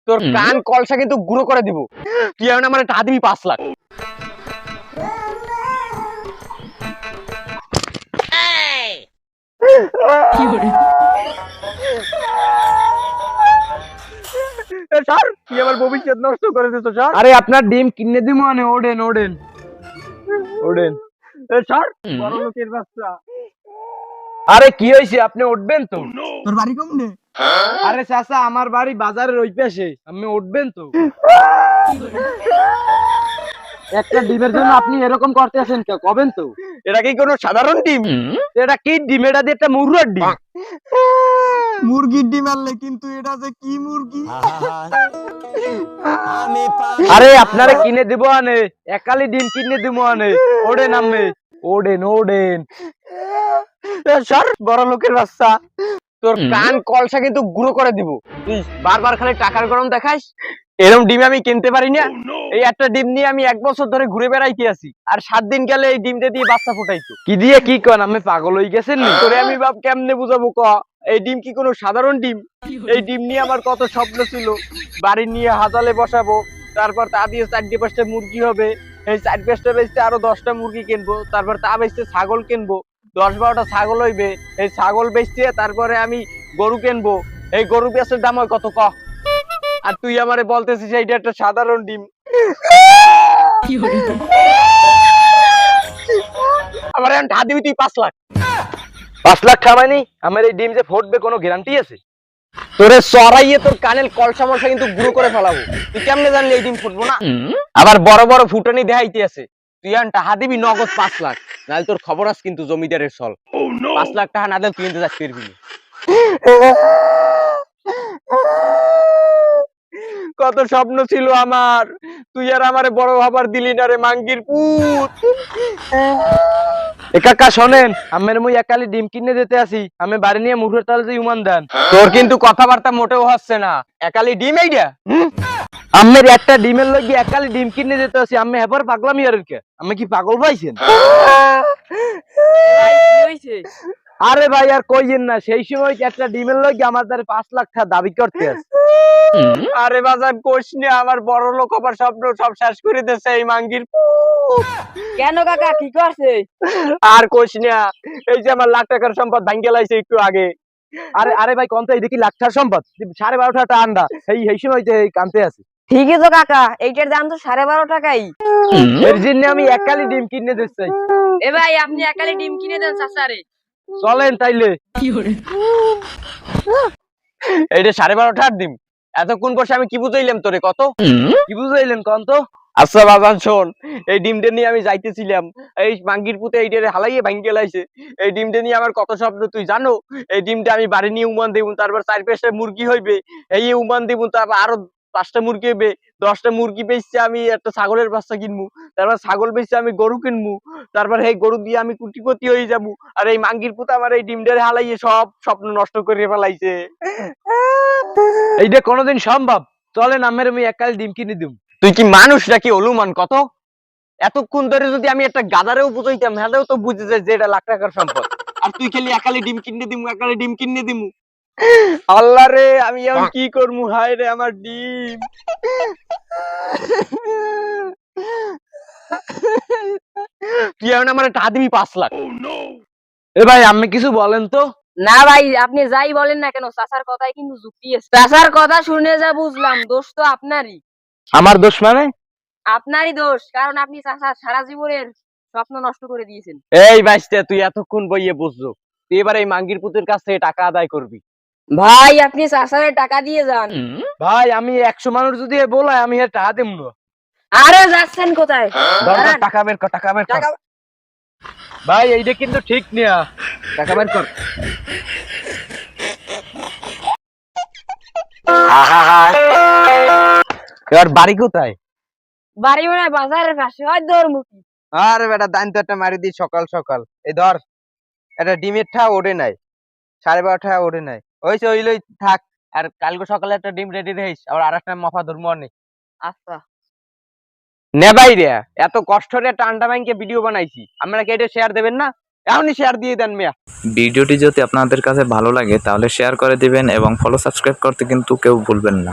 তোর কান কলসা কিন্তু গুঁড়ো করে দিব। তুই এখন আমার টাকা দিবি 5 লাখ। স্যার তুই আমার ভবিষ্যৎ নষ্ট করে দিছ স্যার। আরে আপনার ডিম কিনে দিব মানে ওডেন ওডেন ওডেন। স্যার বড় লোকের বাচ্চা। আরে কি হয়েছে, আপনি উঠবেন তো? তোর বাড়ি কমনে? আরে চাচা আমার বাড়ি বাজারের ওই পাশে, আপনি উঠবেন তো? একটা ডিমের জন্য আপনি এরকম করতে আছেন কে? কবেন তো? এটা কি কোনো সাধারণ ডিম? এটা কি ডিম? এটা দিয়ে একটা মুরগির ডিম। মুরগির ডিম আনলে, কিন্তু এটা যে কি মুরগি? আরে আপনারে কিনে দিব আনে, একালি ডিম কিনে দিব আনে। ওডেন আম্মে ওডেন ওডেন। স্যার বড় লোকের বাচ্চা, তোর কান কলসা কিন্তু গুঁড়ো করে দিব। তুই বারবার খালি টাকার গরম দেখাস। এরকম ডিম আমি কিনতে পারি না। এই একটা ডিম নিয়ে আমি 1 বছর ধরে ঘুরে বেড়াইতে আছি, আর 7 দিন গেলে এই ডিমটা দিয়ে বাচ্চা ফুটাইতো। কি দিয়ে কি কন? আমি পাগল হয়ে গেছেন নি? তোরে আমি বাপ কেমনে বুঝাবো ক? এই ডিম কি কোনো সাধারণ ডিম? এই ডিম নিয়ে আমার কত স্বপ্ন ছিল। বাড়ি নিয়ে হাজালে বসাবো, তারপর তা দিয়ে 4-5টা মুরগি হবে। এই 4-5টা বেচতে আরো 10টা মুরগি কিনবো, তারপর তা বেচতে ছাগল কিনবো, 10-12টা ছাগল হইবে। এই ছাগল বেচতে তারপরে আমি গরু কিনবো। এই গরু বেচার দাম হয় কত ক? আর তুই আমারে বলতেছিস এইটা একটা সাধারণ ডিম। আমার এখন ঢা দিবি তুই 5 লাখ। 5 লাখ খামাইনি? আমার এই ডিম যে ফুটবে কোনো গ্যারান্টি আছে? তোরে সরাইয়ে তোর কানের কলসা মলসা কিন্তু গুঁড়ো করে ফেলাবো। তুই কেমনে জানলি এই ডিম ফুটবো না? আবার বড় বড় ফুটানি দেখাইতে আছে। তুই এখন টাকা দিবি নগদ 5 লাখ, নাহলে তোর খবর আছে কিন্তু জমিদারের সল। 5 লাখ টাকা না দিলে তুই কিন্তু যাচ্ছি পারবি না। কত স্বপ্ন ছিল আমার, তুই আর আমারে বড় ভাবার দিলি না রে মাঙ্গির পুত। এ কাকা শোনেন, আমের মুই একালি ডিম কিনে দিতে আসি, আমি বাড়ি নিয়ে মুখের তালে যে ইমান দেন। তোর কিন্তু কথাবার্তা মোটেও হচ্ছে না। একালি ডিম এইটা? আমের একটা ডিমের লাগি একালি ডিম কিনে দিতে আসি, আমি হেবার পাগলামি আর কে? আমি কি পাগল পাইছেন? আরে ভাই আর কইয়েন না, সেই সময় একটা ডিমের লাগি আমার দ্বারা 5 লাখ টাকা দাবি করতে আছে। আরে বাজার কোষ নিয়ে আমার বড় লোক হবার স্বপ্ন সব শেষ করে দিয়েছে এই মাঙ্গির পুত। কেন কাকা কি করছে? আর কোষ নিয়া, এই যে আমার লাখ টাকার সম্পদ ভাঙ্গে লাইছে একটু আগে। আরে আরে ভাই কোন তো এইদিকে লাখ টাকার সম্পদ 12.5 টাকা আন্ডা, এই সময় কানতে আছে। ঠিকই তো কাকা, এইটার দাম তো 12.5 টাকাই। এর জন্য আমি একালি ডিম কিনে দিতে চাই। এ ভাই আপনি একালে ডিম কিনে দেন চাচারে। চলেন তাইলে। এইটা 12.5 টাকার ডিম। এতক্ষণ বসে আমি কি বুঝাইলাম তোরে? কত কি বুঝাইলেন কোন তো? আচ্ছা বাজান শোন, এই ডিমটা নিয়ে আমি যাইতেছিলাম, এই মাঙ্গির পুতে এইটারে হালাইয়ে ভাঙ্গে লাইছে। এই ডিমটা নিয়ে আমার কত স্বপ্ন তুই জানো? এই ডিমটা আমি বাড়ি নিয়ে উমান দেব, তারপর 4-5টা মুরগি হইবে। এই উমান দেব, তারপর আরো 5টা মুরগি হইবে। 10টা মুরগি বেচছে আমি একটা ছাগলের বাচ্চা কিনবো, তারপর ছাগল বেচছে আমি গরু কিনবো, তারপর এই গরু দিয়ে আমি কোটিপতি হয়ে যাবো। আর এই মাঙ্গির পুতে আমার এই ডিমটারে হালাইয়ে সব স্বপ্ন নষ্ট করে ফেলাইছে। এইটা কোনোদিন সম্ভব? চলেন আমের মুই একালি ডিম কিনে দিম। তুই কি মানুষ নাকি অলুমান? কত এতক্ষণ ধরে যদি আমি একটা গাদারেও বুঝাইতাম, হ্যাঁ তো বুঝে যায় যে এটা লাখ টাকার সম্পদ। আর তুই খালি একালি ডিম কিনে দিমু, একালি ডিম কিনে দিমু। আল্লাহ রে, আমি এখন কি করবো? হায় রে আমার ডিম। তুই এখন আমার টাকা দিবি 5 লাখ। এ ভাই আমি কিছু বলেন তো? না ভাই আপনি যাই বলেন না কেন, চাচার কথাই কিন্তু যুক্তি আছে। চাচার কথা শুনে যা বুঝলাম, দোষ তো আপনারই। আমার দোষ মানে? আপনারই দোষ, কারণ আপনি চাচার সারা জীবনের স্বপ্ন নষ্ট করে দিয়েছেন। এই বাইস্তে, তুই এতক্ষণ বইয়ে বুঝছো, তুই এবার এই মাঙ্গির পুতের কাছ থেকে টাকা আদায় করবি। ভাই আপনি চাচারে টাকা দিয়ে যান। ভাই আমি 100 মানুষ যদি বলাই আমি এর টাকা দেব না। আরে যাচ্ছেন কোথায়? দরকার টাকা বের কর, টাকা বের কর। ভাই এইটা কিন্তু ঠিক নিয়া, টাকা বের কর। এবার বাড়ি কোথায়? বাড়ি মানে বাজারের পাশে, হয় দৌড়মুখী। আরে বেটা দান তো একটা মারি দি সকাল সকাল। এই ধর, একটা ডিমের ঠা ওঠে নাই, 12.5 ওঠে নাই। ওইসে ওইলই থাক। আর কালকে সকালে একটা ডিম রেডি রহিস, আবার আরেকটা মফা ধরবো অনেক। আচ্ছা নে ভাই রে, এত কষ্ট করে একটা আন্ডা ব্যাংকে ভিডিও বানাইছি, আমরা কি এটা শেয়ার দেবেন না? এখনই শেয়ার দিয়ে দেন মিয়া। ভিডিওটি যদি আপনাদের কাছে ভালো লাগে তাহলে শেয়ার করে দিবেন এবং ফলো সাবস্ক্রাইব করতে কিন্তু কেউ ভুলবেন না।